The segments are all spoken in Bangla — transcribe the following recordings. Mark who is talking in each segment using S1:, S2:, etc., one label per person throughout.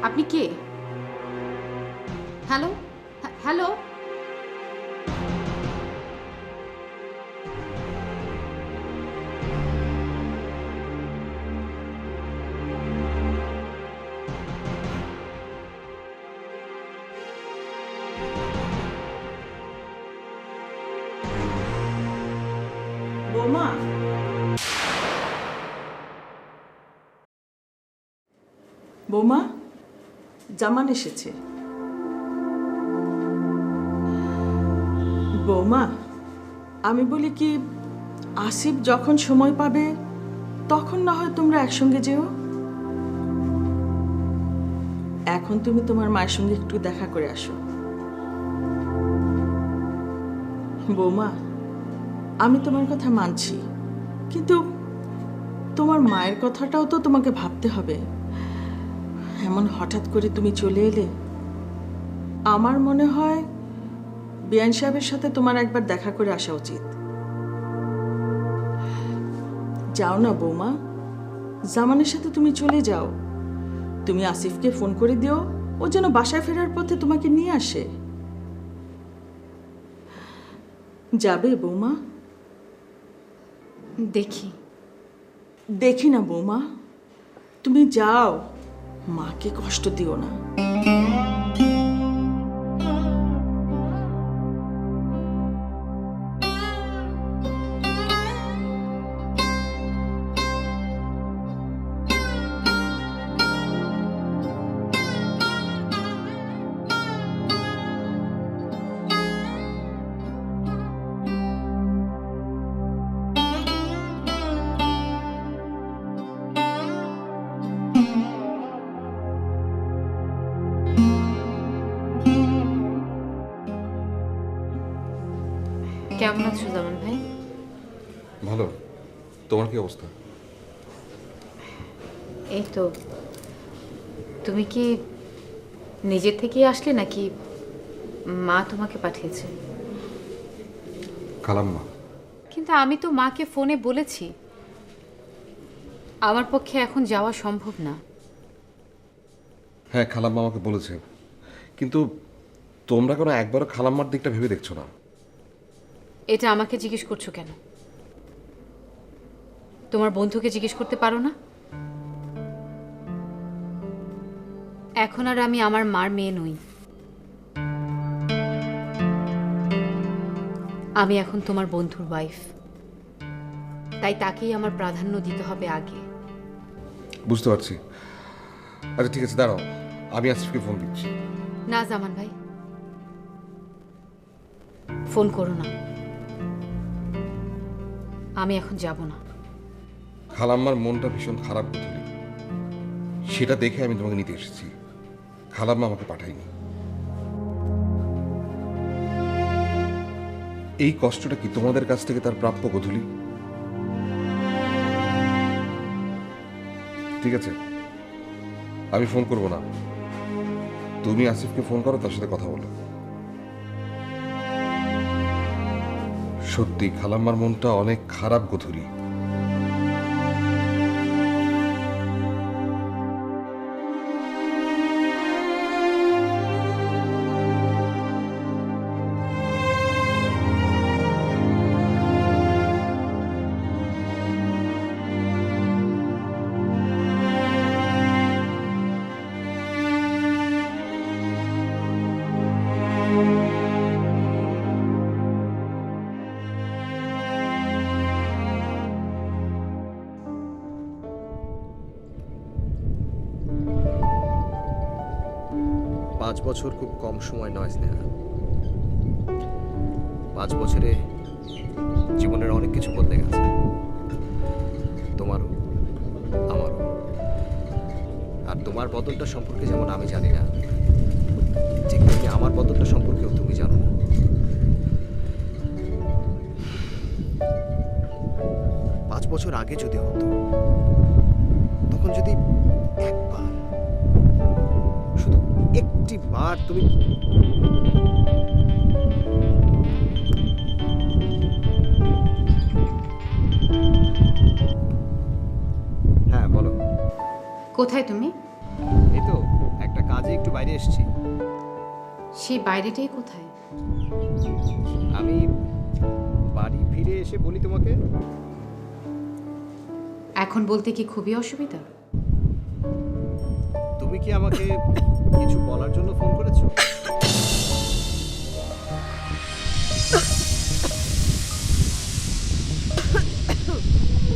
S1: আপনি কে? Hello, hello.
S2: বৌমা, বৌমা, জামান এসেছে। বৌমা, আমি বলি কি, আসিফ যখন সময় পাবে তখন না হয় তোমরা একসঙ্গে যেও। এখন তুমি তোমার মায়ের সঙ্গে একটু দেখা করে আসো। বৌমা, আমি তোমার কথা মানছি, কিন্তু তোমার মায়ের কথাটাও তো তোমাকে ভাবতে হবে। এমন হঠাৎ করে তুমি চলে এলে, আমার মনে হয় বিআইন সাহেবের সাথে তোমার একবার দেখা করে আসা উচিত। যাও না বৌমা, জামানের সাথে তুমি চলে যাও। তুমি আসিফকে ফোন করে দিও, ও যেন বাসায় ফেরার পথে তোমাকে নিয়ে আসে। যাবে বৌমা?
S1: দেখি।
S2: দেখি না বৌমা, তুমি যাও, মাকে কষ্ট দিও না।
S1: কেমন আছো জামান ভাই?
S3: ভালো। তোমার কি অবস্থা?
S1: এই তো। তুমি কি নিজে থেকে আসলে নাকি মা তোমাকে পাঠিয়েছে?
S3: খালাম্মা।
S1: কিন্তু আমি তো মাকে ফোনে বলেছি আমার পক্ষে এখন যাওয়া সম্ভব না।
S3: হ্যাঁ, খালাম্মা আমাকে বলেছে, কিন্তু তোমরা কেন একবারও খালাম্মার দিকটা ভেবে দেখছো না?
S1: এটা আমাকে জিজ্ঞেস করছো কেন? তোমার বন্ধুকে জিজ্ঞেস করতে পারো না? এখন আর আমি আমার মার মেয়ে নই। আমি এখন তোমার বন্ধুর ওয়াইফ, তাই তাকেই আমার প্রাধান্য দিতে হবে আগে।
S3: বুঝতে পারছি। আচ্ছা ঠিক আছে, দাঁড়াও, আমি আসিফকে ফোন দিচ্ছি।
S1: না জামান ভাই, ফোন করো না। আমি এখন যাব না।
S3: খালাম্মার মনটা ভীষণ খারাপ বুঝলি, সেটা দেখে আমি তোমাকে নিতে এসেছি। খালাম্মা আমাকে পাঠায়নি। এই কষ্টটা কি তোমাদের কাছ থেকে তার প্রাপ্য গধূলি? ঠিক আছে, আমি ফোন করব না, তুমি আসিফকে ফোন করো, তার সাথে কথা বলো। সত্যি খালাম্মার মনটা অনেক খারাপ গধূলি।
S4: পাঁচ বছর খুব কম সময় নয় স্নেহা। 5 বছরে জীবনের অনেক কিছু বদলে গেছে, তোমারও আমারও। আর তোমার বদলটা সম্পর্কে যেমন আমি জানি না, ঠিক তেমনি আমার বদলটা সম্পর্কেও তুমি জানো না। 5 বছর আগে যদি হতো, তখন যদি একবার, শুধু একটি বার তুমি হ্যাঁ বলো।
S1: কোথায় তুমি?
S4: এই তো একটা বাইরে এসেছি।
S1: সেই বাইরেটাই কোথায়?
S4: আমি বাড়ি ফিরে এসে বলি তোমাকে।
S1: এখন বলতে কি খুবই অসুবিধা?
S4: তুমি কি আমাকে কিছু বলার জন্য ফোন করেছো?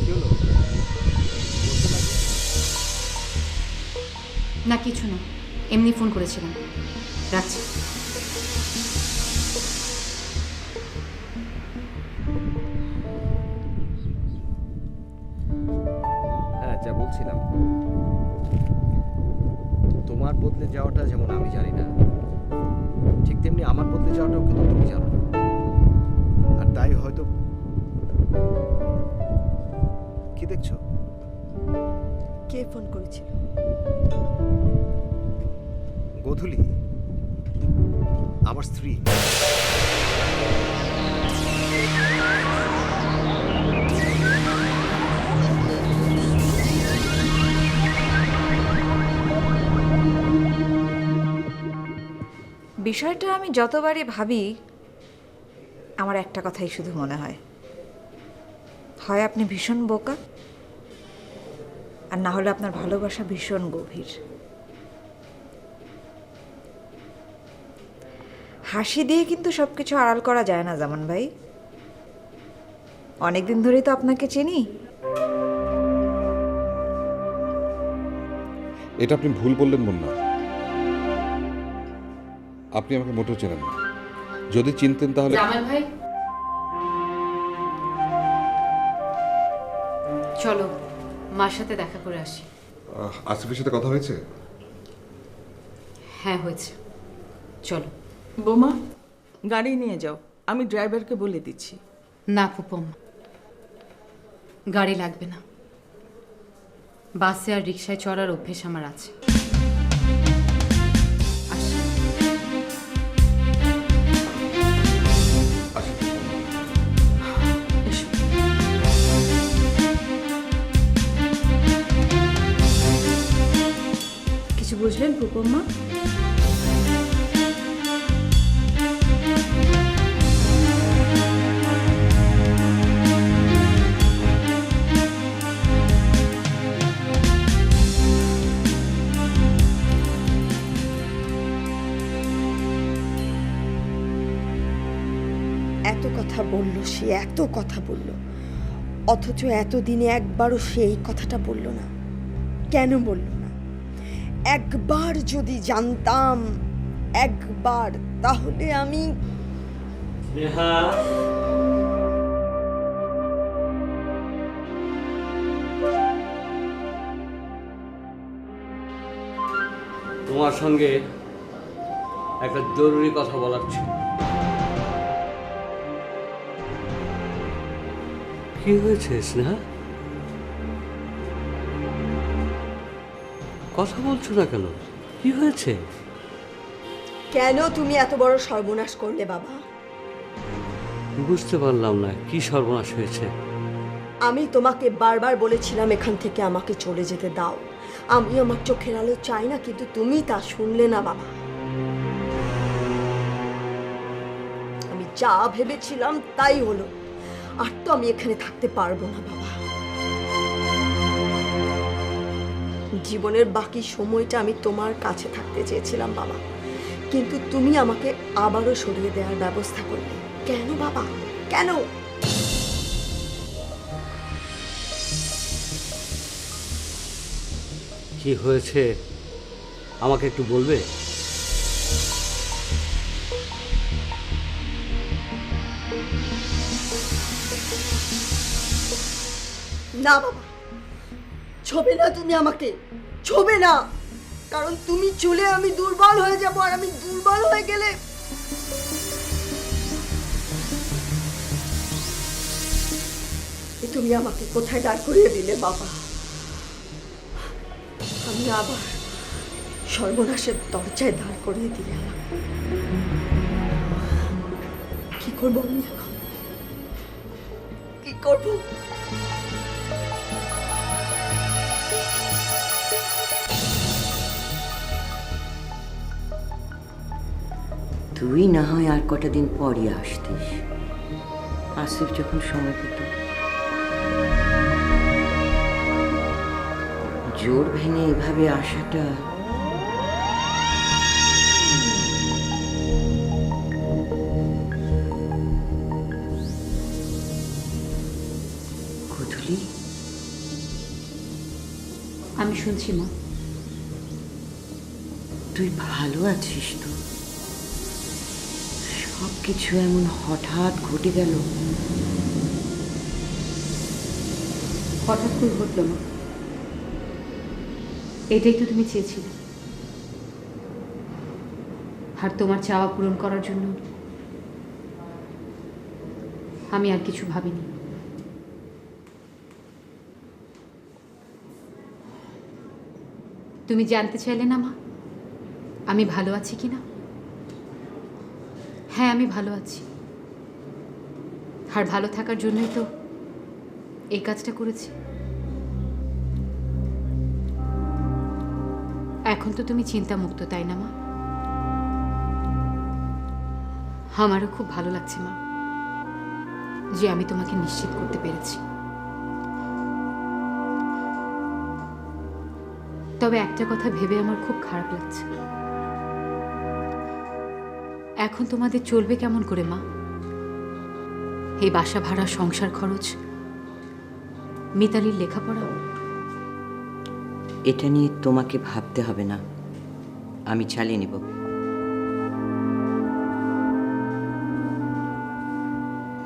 S4: কি হলো? বলতে লাগলে?
S1: না কিছু না, এমনি ফোন করেছিলাম। রাখছি।
S4: হ্যাঁ, যা বলছিলাম, তোমার বদলে যাওয়াটা যেমন আমি জানি না, ঠিক তেমনি আমার বদলে যাওয়াটাও কিন্তু তুমি জানো না। আর তাই হয়তো। কি দেখছো?
S5: কে ফোন করেছিল?
S4: গোধূলি, আমার স্ত্রী।
S5: বিষয়টা আমি যতবারই ভাবি আমার একটা কথাই শুধু মনে হয়, হয় আপনি ভীষণ বোকা, আর না হলে আপনার ভালোবাসা ভীষণ গভীর। হাসি দিয়ে কিন্তু সবকিছু আড়াল করা যায় না জামান ভাই। অনেকদিন ধরেই তো আপনাকে চিনি।
S3: এটা আপনি ভুল বললেন মুন্না। আপনি আমাকে মোটেও চেনেন না। যদি চিনতেন তাহলে।
S1: জামাল ভাই, চলো মার সাথে দেখা করে আসি।
S3: আসিফের সাথে কথা হয়েছে?
S1: হ্যাঁ হয়েছে, চলো।
S2: বোমা, গাড়ি নিয়ে যাও, আমি ড্রাইভারকে বলে দিচ্ছি।
S1: না ফুপম, গাড়ি লাগবে না। বাসে আর রিক্সায় চড়ার অভ্যেস আমার আছে। আসি।
S2: এসো।
S6: কিছু বুঝলেন ফুপম্মা?
S7: এত কথা বলল সে, এত কথা বলল, অথচ এতদিনে একবারও সে এই কথাটা বলল না। কেন বলল না? একবার যদি জানতাম, একবার, তাহলে আমি।
S8: নেহা, তোমার সঙ্গে একটা জরুরি কথা বলার ছিল। কি হয়েছে স্নেহা? কথা বলছো না কেন? কি হয়েছে?
S7: কেন তুমি এত বড় সর্বনাশ করলে বাবা?
S8: বুঝতে পারলাম না কি সর্বনাশ হয়েছে।
S7: আমি তোমাকে বারবার বলেছিলাম এখান থেকে আমাকে চলে যেতে দাও, আমি আমার চোখের আলো চাই না, কিন্তু তুমি তা শুনলে না বাবা। আমি যা ভেবেছিলাম তাই হলো। আর তো আমি এখানে থাকতে পারবো না বাবা। জীবনের বাকি সময়টা আমি তোমার কাছে থাকতে চেয়েছিলাম বাবা, কিন্তু তুমি আমাকে আবারও সরিয়ে দেওয়ার ব্যবস্থা করলে। কেন বাবা, কেন?
S8: কি হয়েছে আমাকে একটু বলবে?
S7: না বাবা, ছোবে না, তুমি আমাকে ছোবে না, কারণ তুমি চলে আমি দুর্বল হয়ে যাব, আর আমি দুর্বল হয়ে গেলে তুমি আমাকে কোথায় দাঁড় করিয়ে দিলে বাবা? আমি আবার সর্বনাশের দরজায় দাঁড় করিয়ে দিলে আমাকে। কি করবো আমি এখন? কি করবো?
S9: তুই না হয় আর কটা দিন পরই আসতিস, আসিফ যখন সময় পেত। জোর ভেঙে এভাবে আসাটা কুধুলি।
S1: আমি শুনছি মা।
S9: তুই ভালো আছিস তো? সব কিছু এমন হঠাৎ ঘটে গেল।
S1: হঠাৎ করে ঘটলো মা, এটাই তো তুমি চেয়েছিলে। আর তোমার চাওয়া পূরণ করার জন্য আমি আর কিছু ভাবিনি। তুমি জানতে চাইলে না মা আমি ভালো আছি কিনা? হ্যাঁ, আমি ভালো আছি। আর ভালো থাকার জন্যই তো এই কাজটা করেছি। এখন তো তুমি চিন্তামুক্ত, তাই না মা? আমারও খুব ভালো লাগছে মা যে আমি তোমাকে নিশ্চিত করতে পেরেছি। তবে একটা কথা ভেবে আমার খুব খারাপ লাগছে। এখন তোমাদের চলবে কেমন করে মা? এই বাসা ভাড়া, সংসার খরচ, মিতালির লেখাপড়া।
S9: এটা নিয়ে তোমাকে ভাবতে হবে না, আমি চালিয়ে নেব।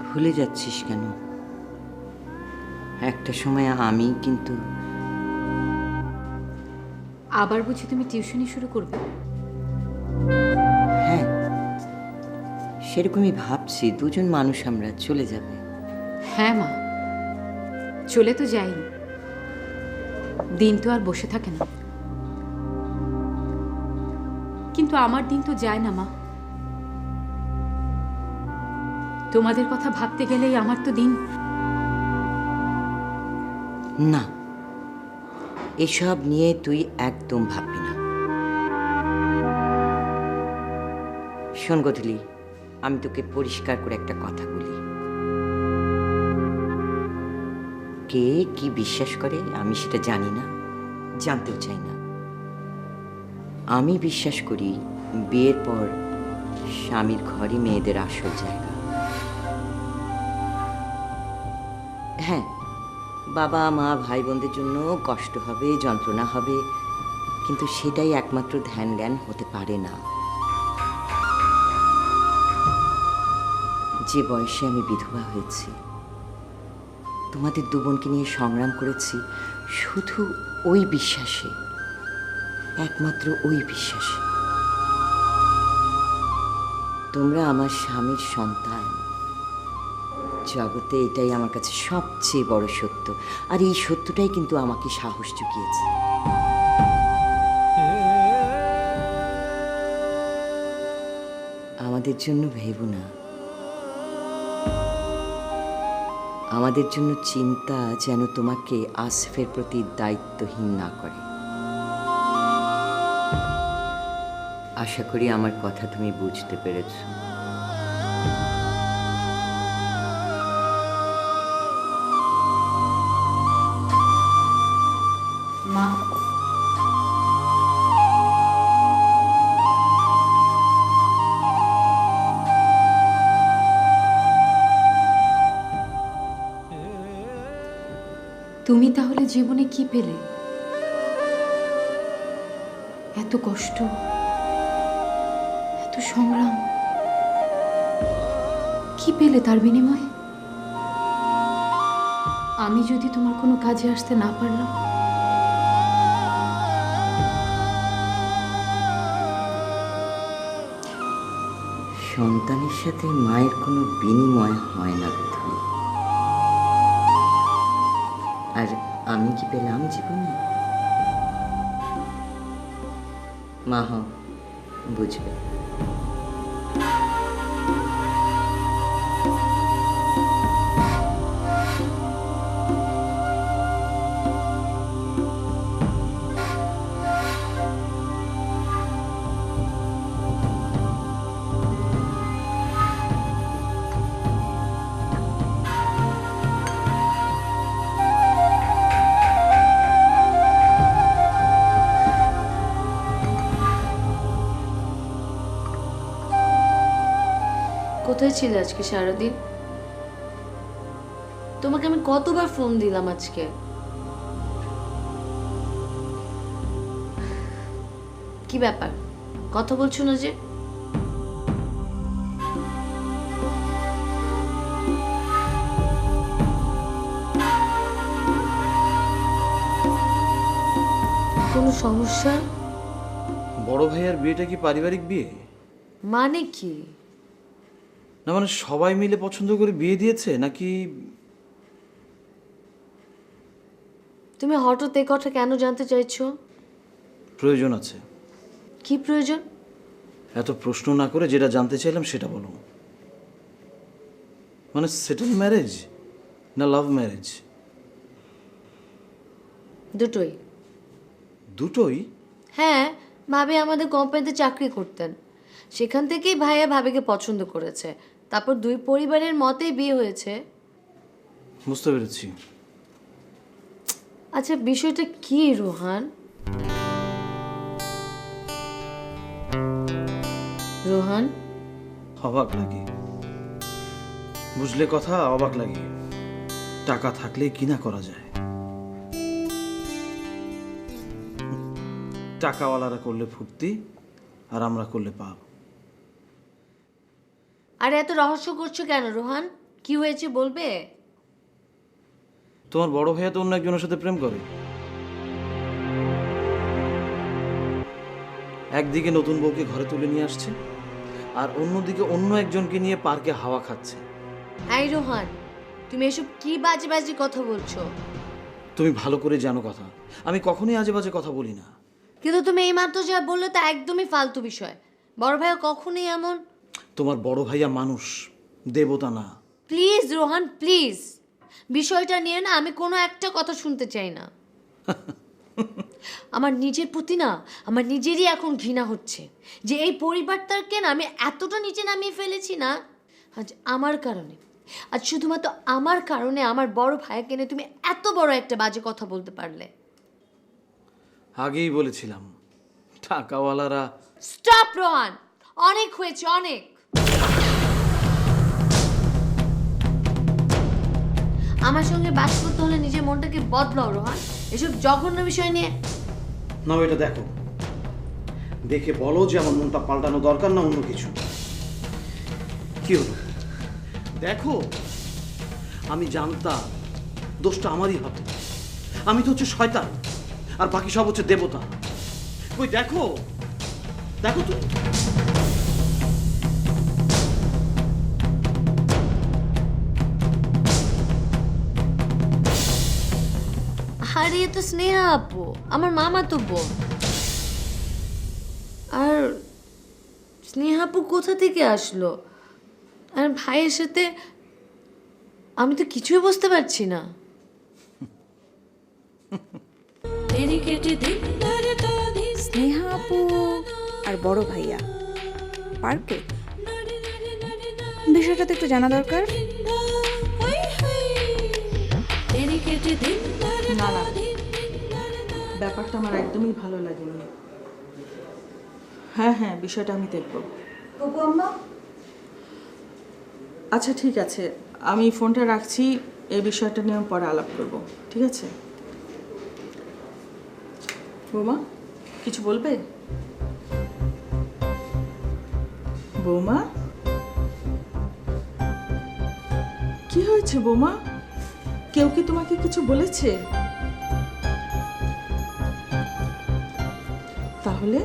S9: ভুলে যাচ্ছিস কেন? একটা সময় আমি কিন্তু।
S1: আবার বুঝি তুমি টিউশনি শুরু করবে?
S9: হ্যাঁ, সেরকমই ভাবছি। দুজন মানুষ আমরা, চলে যাবে।
S1: হ্যাঁ মা, চলে তো যাই, দিন তো আর বসে থাকে না। কিন্তু আমার দিন তো যায় না মা। তোমাদের কথা ভাবতে গেলেই আমার তো দিন।
S9: না, এসব নিয়ে তুই একদম ভাববি না। শোন গধূলি, আমি তোকে পরিষ্কার করে একটা কথা বলি। কে কি বিশ্বাস করে আমি সেটা জানি না, জানতেও চাই না। আমি বিশ্বাস করি বিয়ের পর স্বামীর ঘরই মেয়েদের আসল জায়গা। হ্যাঁ, বাবা মা ভাই বোনদের জন্য কষ্ট হবে, যন্ত্রণা হবে, কিন্তু সেটাই একমাত্র ধ্যান জ্ঞান হতে পারে না। যে বয়সে আমি বিধবা হয়েছি, তোমাদের দু বোনকে নিয়ে সংগ্রাম করেছি শুধু ওই বিশ্বাসে, একমাত্র ওই বিশ্বাসে। তোমরা আমার স্বামীর সন্তান। জগতে এটাই আমার কাছে সবচেয়ে বড় সত্য, আর এই সত্যটাই কিন্তু আমাকে সাহস জুগিয়েছে। আমাদের জন্য ভেবো না, আমাদের জন্য চিন্তা যেন তোমাকে আসফের প্রতি দায়িত্বহীন না করে। আশা করি আমার কথা তুমি বুঝতে পেরেছ।
S1: মা, তুমি তাহলে জীবনে কি পেলে? এত কষ্ট, এত সংগ্রাম, কি পেলে তার বিনিময়ে? আমি যদি তোমার কোনো কাজে আসতে না পারলাম,
S9: সন্তানের সাথে মায়ের কোনো বিনিময় হয় না গধূলি। আর আমি কি পেলাম জীবনে? মা হও, বুঝবে।
S10: কোথায় ছিলে আজকে সারাদিন? তোমাকে আমি কতবার ফোন দিলাম আজকে? কি ব্যাপার, কথা বলছো না যে? কোনো সমস্যা?
S11: বড় ভাইয়ার বিয়েটা কি পারিবারিক বিয়ে?
S10: মানে কি?
S11: না মানে সবাই মিলে পছন্দ করে বিয়ে দিয়েছে নাকি?
S10: তুমি হঠাৎ এই কথা কেন জানতে চাইছো?
S11: প্রয়োজন আছে।
S10: কি প্রয়োজন?
S11: এত প্রশ্ন না করে যেটা জানতে চাইলাম সেটা বলো। মানে সেটেল ম্যারেজ না লাভ ম্যারেজ?
S10: দুটোই।
S11: দুটোই?
S10: হ্যাঁ, ভাবি আমাদের কোম্পানিতে চাকরি করতেন, সেখান থেকেই ভাইয়া ভাবিকে পছন্দ করেছে, তারপর দুই পরিবারের মতেই বিয়ে হয়েছে।
S11: বুঝতে পেরেছি।
S10: আচ্ছা, বিষয়টা কি রোহান? রোহান,
S11: অবাক লাগে, বুঝলে কথা, অবাক লাগে। টাকা থাকলে কি না করা যায়। টাকাওয়ালারা করলে ফুর্তি আর আমরা করলে পাপ।
S10: আরে এত রহস্য করছো কেন রোহান? কি হয়েছে বলবে?
S11: তোমার বড় ভাইয়া তো অন্য একজনের সাথে প্রেম করে। একদিকে নতুন বউকে ঘরে তুলে নিয়ে আসছে, আর অন্যদিকে অন্য একজনকে নিয়ে পার্কে হাওয়া খাচ্ছে।
S10: এই রোহান, তুমি এসব কি বাজে বাজে কথা বলছো?
S11: তুমি ভালো করে জানো কথা, আমি কখনোই আজে বাজে কথা বলি না।
S10: কিন্তু তুমি এইমাত্র যা বললে তা একদমই ফালতু বিষয়। বড় ভাইয়া কখনোই এমন।
S11: তোমার বড় ভাইয়া মানুষ, দেবতা না।
S10: প্লিজ রোহান, প্লিজ, বিষয়টা নিয়ে না আমি কোনো একটা কথা শুনতে চাই না। আমার নিজের প্রতি না আমার নিজেরই এখন ঘৃণা হচ্ছে যে এই পরিবারটাকে না আমি এতটা নিচে নামিয়ে ফেলেছি না। আজ আমার কারণে, আজ শুধুমাত্র আমার কারণে আমার বড় ভাইকে নিয়ে তুমি এত বড় একটা বাজে কথা বলতে পারলে।
S11: আগেই বলেছিলাম টাকাওয়ালারা।
S10: স্টপ রোহান, অনেক হয়েছে, অনেক। আমার সঙ্গে বাস করতে হলে নিজের মনটাকে বদলাও রোহান, এসব জঘন্য বিষয় নিয়ে।
S11: নাও এটা দেখো, দেখে বলো যে আমার মনটা পাল্টানো দরকার না অন্য কিছু। কি হলো দেখো, আমি জানতাম দোষটা আমারই হবে। আমি তো হচ্ছে শয়তান আর বাকি সব হচ্ছে দেবতা। ওই দেখো, দেখো তো।
S10: আরে এ তো স্নেহা আপু, আমার মামা তো বোন। আর স্নেহা আপু কোথা থেকে আসলো? আর ভাইয়ের সাথে আমি তো কিছুই বুঝতে পারছি না।
S5: স্নেহা আপু আর বড় ভাইয়া পার্কে, বিষয়টা তো একটু জানা দরকার।
S2: না না, ব্যাপারটা আমার একদমই ভালো লাগেনি। হ্যাঁ হ্যাঁ, বিষয়টা আমি দেখব। আচ্ছা ঠিক আছে, আমি ফোনটা রাখছি, এই বিষয়টা নিয়ে আমি পরে আলাপ করব, ঠিক আছে? বৌমা কিছু বলবে? বৌমা, কি হয়েছে বৌমা? কেউ কি তোমাকে কিছু বলেছে? তাহলে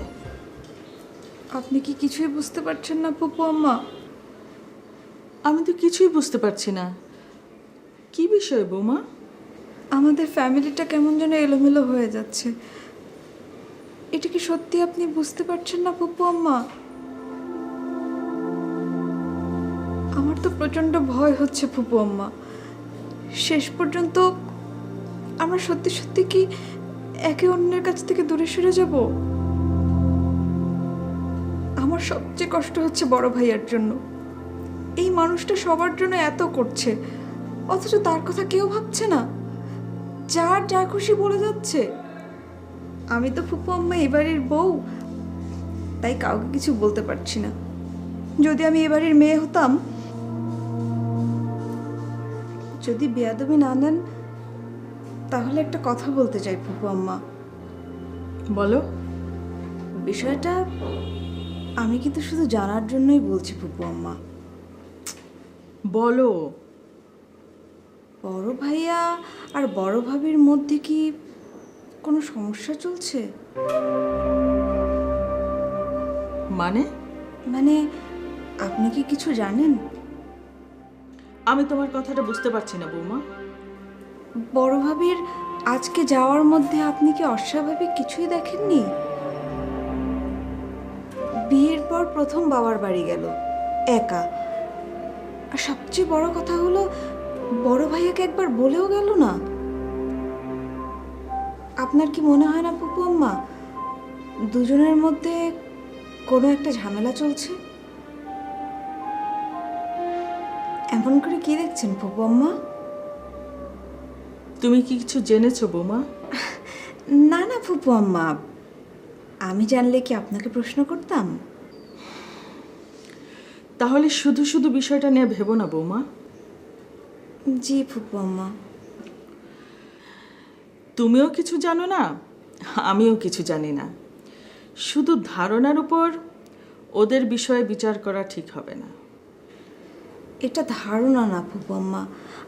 S6: আপনি কি কিছুই বুঝতে পারছেন না ফুপু আম্মা?
S2: আমি তো কিছুই বুঝতে পারছি না। কি বিষয় বৌমা?
S6: আমাদের ফ্যামিলিটা কেমন যেন এলোমেলো হয়ে যাচ্ছে। এটা কি সত্যি আপনি বুঝতে পারছেন না ফুপু আম্মা? আমার তো প্রচণ্ড ভয় হচ্ছে ফুপু আম্মা। শেষ পর্যন্ত আমরা সত্যি সত্যি কি একে অন্যের কাছ থেকে দূরে সরে যাব? আমার সবচেয়ে কষ্ট হচ্ছে বড় ভাইয়ার জন্য। এই মানুষটা সবার জন্য এত করছে, অথচ তার কথা কেউ ভাবছে না, যার যা খুশি বলে যাচ্ছে। আমি তো ফুপু আম্মা এবারের বউ, তাই কাউকে কিছু বলতে পারছি না। যদি আমি এবারের মেয়ে হতাম যদি বেয়াদবি না নেন তাহলে একটা কথা বলতে চাই ফুপু আম্মা।
S2: বলো।
S6: বিষয়টা আমি কিন্তু শুধু জানার জন্যই বলছি ফুপু আম্মা।
S2: বলো।
S6: বড় ভাইয়া আর বড় ভাবির মধ্যে কি কোনো সমস্যা চলছে?
S2: মানে?
S6: মানে আপনি কি কিছু জানেন?
S2: আমি তোমার কথাটা বুঝতে পারছি না বৌমা।
S6: বড় ভাবির আজকে যাওয়ার মধ্যে আপনি কি অস্বাভাবিক কিছুই দেখেননি? বিয়ের পর প্রথম বাবার বাড়ি গেল একা, আর সবচেয়ে বড় কথা হলো বড় ভাইয়াকে একবার বলেও গেল না। আপনার কি মনে হয় না ফুপু আম্মা দুজনের মধ্যে কোনো একটা ঝামেলা চলছে? এমন করে কি দেখছেন ফুপু আম্মা?
S2: তুমি কি কিছু জেনেছো বৌমা?
S6: না না ফুপু আম্মা, আমি জানলে কি আপনাকে প্রশ্ন করতাম?
S2: তাহলে শুধু শুধু বিষয়টা নিয়ে ভেবো না বৌমা।
S6: জি ফুপু আম্মা।
S2: তুমিও কিছু জানো না, আমিও কিছু জানি না। শুধু ধারণার উপর ওদের বিষয়ে বিচার করা ঠিক হবে না।
S6: এটা ধারণা না ফুপু আম্মা,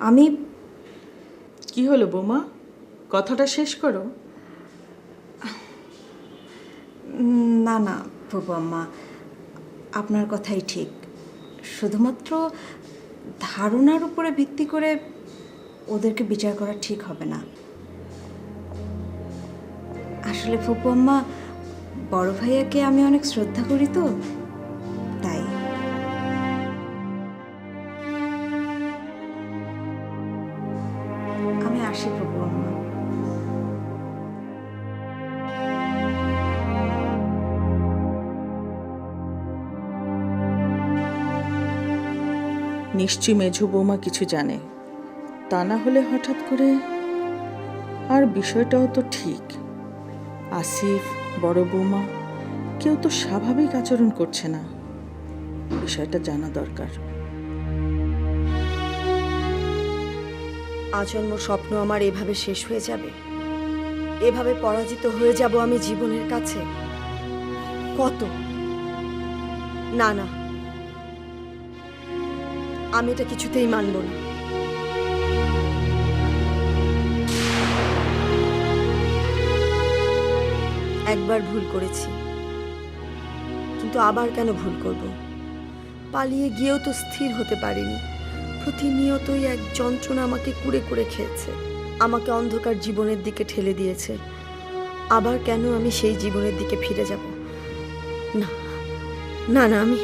S6: আমি...
S2: কি হলো বৌমা, কথাটা শেষ করো।
S6: না না ফুপু আম্মা, আপনার কথাই ঠিক। শুধুমাত্র ধারণার উপরে ভিত্তি করে ওদেরকে বিচার করা ঠিক হবে না। আসলে ফুপু আম্মা, বড় ভাইয়াকে আমি অনেক শ্রদ্ধা করি তো, তাই। আমি আসি ফুপু আম্মা।
S2: নিশ্চয়ই মেঝো বৌমা কিছু জানে, তা না হলে হঠাৎ করে। আর বিষয়টাও তো ঠিক, আসিফ, বড় বৌমা কেউ তো স্বাভাবিক আচরণ করছে না। বিষয়টা জানা দরকার।
S7: আজন্ম স্বপ্ন আমার এভাবে শেষ হয়ে যাবে? এভাবে পরাজিত হয়ে যাব আমি জীবনের কাছে? কত না না, আমি এটা কিছুতেই মানব না। একবার ভুল করেছি, কিন্তু আবার কেন ভুল করব? পালিয়ে গিয়েও তো স্থির হতে পারিনি। প্রতিনিয়তই এক যন্ত্রণা আমাকে কুড়ে কুড়ে খেয়েছে, আমাকে অন্ধকার জীবনের দিকে ঠেলে দিয়েছে। আবার কেন আমি সেই জীবনের দিকে ফিরে যাব? না না না, আমি...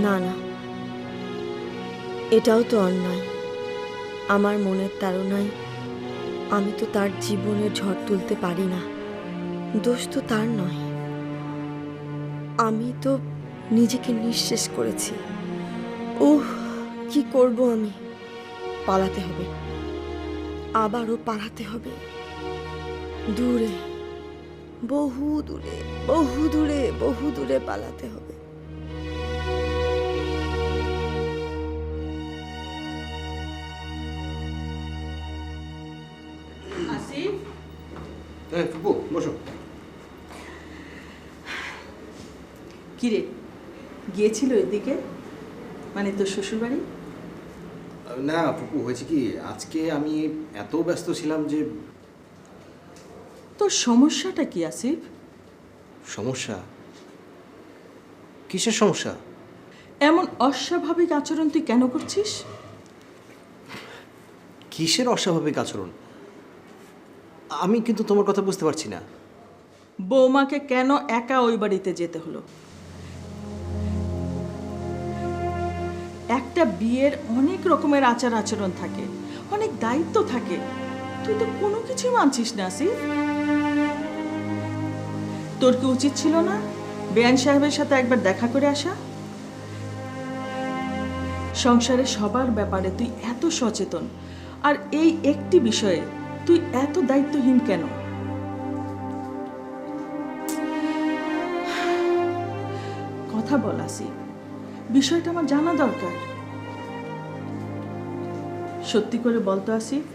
S7: না না, এটাও তো অন্যায়। আমার মনের তাড়নায় আমি তো তার জীবনের ঝড় তুলতে পারি না। দোষ তো তার নয়, আমি তো নিজেকে নিঃশেষ করেছি। ওহ, কি করব আমি? পালাতে হবে, আবারও পালাতে হবে। দূরে, বহু দূরে, বহু দূরে, বহু দূরে পালাতে হবে।
S2: আসিফ,
S11: ফুপু বসো।
S2: কিরে, গিয়েছিল এদিকে, মানে তোর শ্বশুরবাড়ি?
S11: না ফুপু, হয়েছে কি, আজকে আমি এত ব্যস্ত ছিলাম যে...
S2: তোর সমস্যাটা কি আসিফ?
S11: সমস্যা? কিসের সমস্যা?
S2: এমন অস্বাভাবিক আচরণ তুই কেন করছিস?
S11: কিসের অস্বাভাবিক আচরণ? আমি কিন্তু তোমার কথা বুঝতে পারছি না।
S2: বৌমাকে কেন একা ওই বাড়িতে যেতে হলো? একটা বিয়ের অনেক রকমের আচার আচরণ থাকে, অনেক দায়িত্ব থাকে। তুই তো কোনো কিছুই মানছিস না আসিফ। তোর কি উচিত ছিল না বেয়ান সাহেবের সাথে একবার দেখা করে আসা? সংসারে সবার ব্যাপারে তুই এত সচেতন, আর এই একটি বিষয়ে তুই এত দায়িত্বহীন কেন? কথা বল আসিফ, বিষয়টা আমার জানা দরকার। সত্যি করে বলতো আসিফ,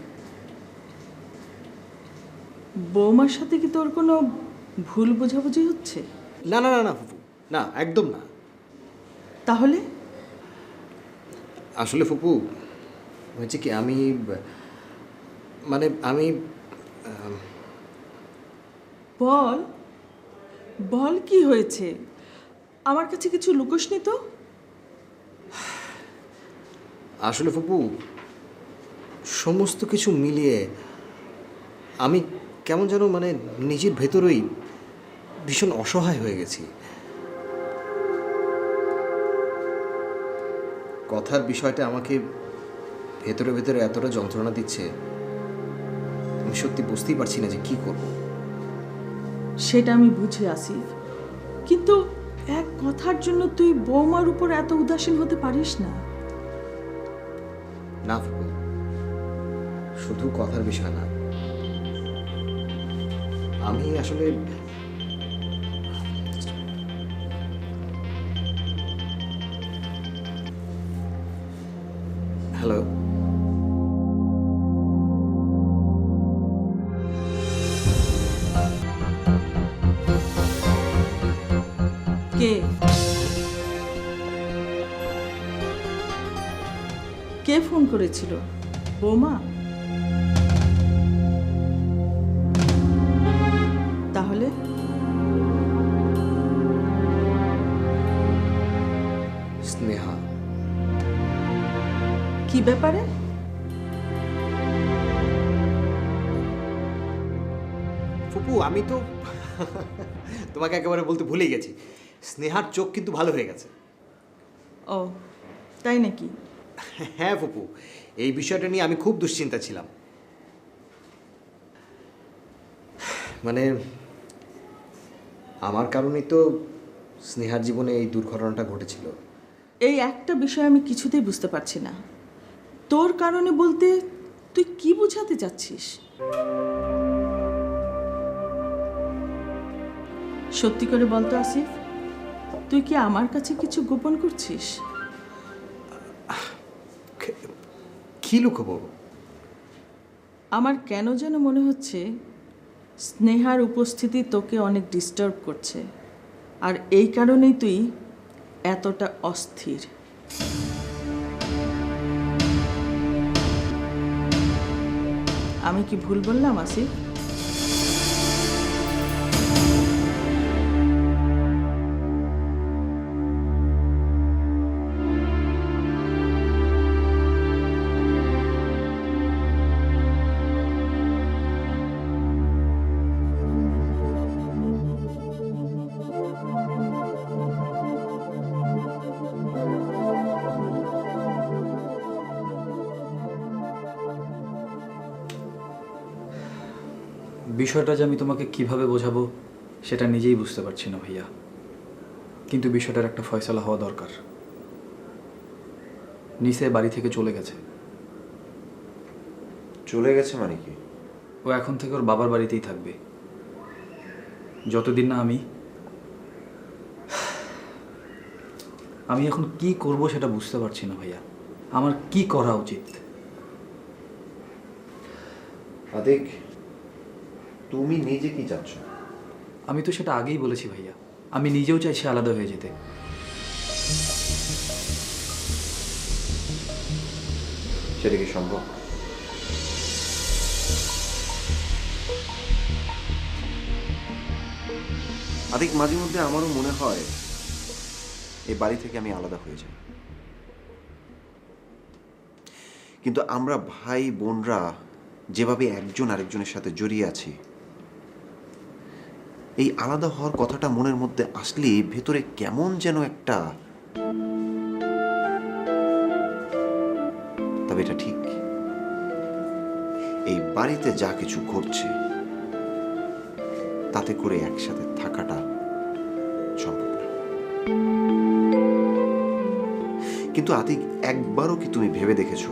S2: বৌমার সাথে কি তোর কোনো ভুল বোঝাবুঝি হচ্ছে?
S4: না না না না ফুপু, না একদম না।
S2: তাহলে?
S4: আসলে ফুপু হয়েছে কি, আমি মানে আমি
S2: বল বল, কি হয়েছে? আমার কাছে কিছু লুকোসনি তো?
S4: আসলে ফুপু সমস্ত কিছু মিলিয়ে আমি কেমন যেন মানে নিজের ভেতরেই ভীষণ অসহায় হয়ে গেছি। কথার বিষয়টা আমাকে ভেতরে ভেতরে এতটা যন্ত্রণা দিচ্ছে, আমি সত্যি বুঝতেই পারছি না যে কি করব।
S2: সেটা আমি বুঝে আসিফ, কিন্তু এক কথার জন্য তুই বৌমার উপর এত উদাসীন হতে পারিস না।
S4: না ফুপু, শুধু কথার বিষয় না, আমি আসলে হ্যালো,
S2: কে কে ফোন করেছিল? বৌমা? তাহলে
S4: স্নেহা।
S2: কি ব্যাপারে?
S4: ফুপু আমি তো তোমাকে একেবারে বলতে ভুলে গেছি, স্নেহার চোখ কিন্তু ভালো হয়ে গেছে।
S2: ও তাই নাকি?
S4: হ্যাঁ ফুপু, এই বিষয়টা নিয়ে আমি খুব দুশ্চিন্তা ছিলাম। মানে আমার কারণেই তো স্নেহার জীবনে এই দুর্ঘটনাটা ঘটেছিল।
S2: এই একটা বিষয় আমি কিছুতেই বুঝতে পারছি না, তোর কারণে বলতে তুই কি বোঝাতে চাচ্ছিস? সত্যি করে বলতো আসিফ, তুই কি আমার কাছে কিছু গোপন করছিস?
S4: কি লুকোবো?
S2: আমার কেন যেন মনে হচ্ছে স্নেহার উপস্থিতি তোকে অনেক ডিস্টার্ব করছে, আর এই কারণেই তুই এতটা অস্থির। আমি কি ভুল বললাম আসিফ?
S12: বিষয়টা যে আমি তোমাকে কিভাবে বোঝাবো সেটা নিজেই বুঝতে পারছি না ভাইয়া, কিন্তু বিষয়টার একটা ফয়সালা হওয়া দরকার। নিসে বাড়ি থেকে চলে গেছে।
S13: চলে গেছে মানে কি?
S12: ও এখন থেকে ওর বাবার বাড়িতেই থাকবে যতদিন না আমি এখন কি করব সেটা বুঝতে পারছি না ভাইয়া, আমার কি করা উচিত?
S13: আদিক, তুমি নিজে কি চাচ্ছ?
S12: আমি তো সেটা আগেই বলেছি ভাইয়া, আমি নিজেও চাইছি আলাদা হয়ে যেতে।
S13: সেটা কি সম্ভব? আদিক, মাঝে মধ্যে আমারও মনে হয় এই বাড়ি থেকে আমি আলাদা হয়ে যাই, কিন্তু আমরা ভাই বোনরা যেভাবে একজন আরেকজনের সাথে জড়িয়ে আছি, এই আলাদা হওয়ার কথাটা মনের মধ্যে আসলে ভেতরে কেমন যেন একটা, তবে এটা ঠিক, এই বাড়িতে যা কিছু ঘটছে তাতে করে একসাথে থাকাটা সম্ভব না। কিন্তু আতিক, একবারও কি তুমি ভেবে দেখেছো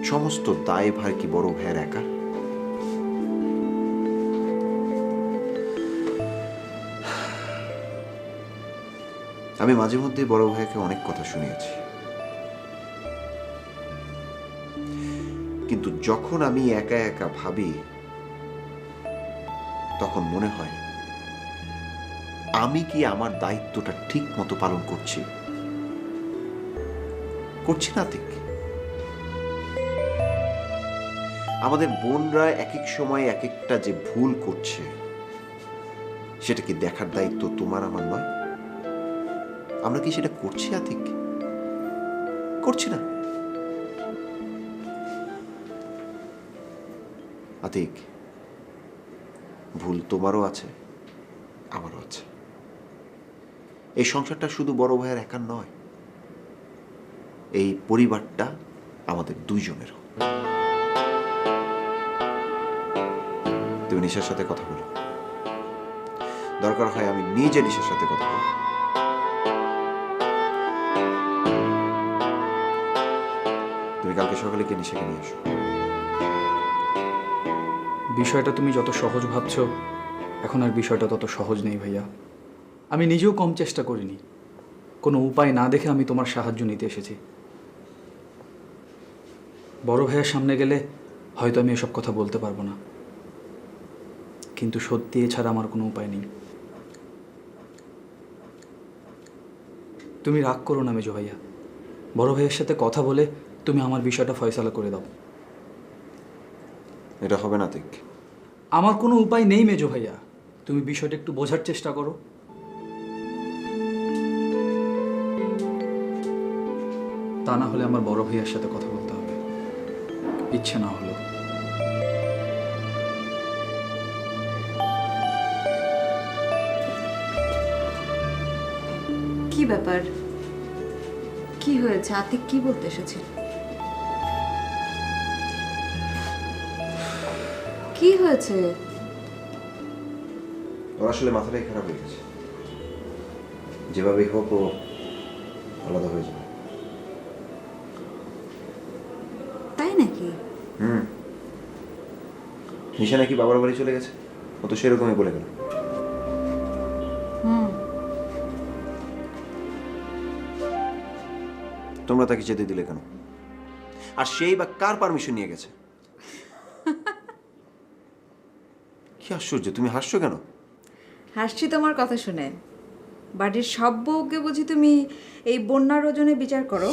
S13: সমস্ত দায়ভার কি বড় ভাইয়ের একা? আমি মাঝে মধ্যে বড় ভাইকে অনেক কথা শুনিয়েছি, কিন্তু যখন আমি একা একা ভাবি তখন মনে হয় আমি কি আমার দায়িত্বটা ঠিক মতো পালন করছি না ঠিক? আমাদের বোনরা এক এক সময় এক একটা যে ভুল করছে সেটা কি দেখার দায়িত্ব তোমার আমার নয়? আমরা কি সেটা করছি আতিক? করছি না? আতিক, ভুল তোমারও আছে, আমারও আছে। এই সংসারটা শুধু বড় ভাইয়ের একার নয়, এই পরিবারটা আমাদের দুইজনেরও। তুমি নিশার সাথে কথা বলো, দরকার হয় আমি নিজে নিশার সাথে কথা বলবো। তুমি কালকে সকালে গিয়ে নিশাকে নিয়ে আসো।
S12: বিষয়টা তুমি যত সহজ ভাবছো, এখন আর বিষয়টা তত সহজ নেই ভাইয়া। আমি নিজেও কম চেষ্টা করিনি, কোনো উপায় না দেখে আমি তোমার সাহায্য নিতে এসেছি। বড় ভাইয়ের সামনে গেলে হয়তো আমি এসব কথা বলতে পারবো না, কিন্তু সত্যি এছাড়া আমার কোনো উপায় নেই। তুমি রাগ করো না মেজো ভাইয়া, বড় ভাইয়ের সাথে কথা বলে তুমি আমার বিষয়টা ফয়সালা করে দাও।
S13: এটা হবে না ঠিক।
S12: আমার কোনো উপায় নেই মেজো ভাইয়া, তুমি বিষয়টা একটু বোঝার চেষ্টা করো। তা না হলে আমার বড় ভাইয়ার সাথে কথা বলতে হবে, ইচ্ছে না হলো।
S5: কি ব্যাপার? কি হয়েছে? আতিক কি বলতে এসেছিল? কি হয়েছে?
S13: ওর আসলে মাথাটাই খারাপ হয়ে গেছে, যেভাবেই হোক ও আলাদা হয়ে যাবে।
S5: তাই নাকি?
S13: নিশা নাকি বাবার বাড়ি চলে গেছে, ও তো সেরকমই বলে গেল। তোমরা তাকে যেতে দিলে কেন? আর সেই বা কার পারমিশন নিয়ে গেছে? কি আশ্চর্য, তুমি হাসছো কেন?
S5: হাসছি তোমার কথা শুনে। বাড়ির সব বউকে বুঝি তুমি এই বন্যার ওজনে বিচার করো?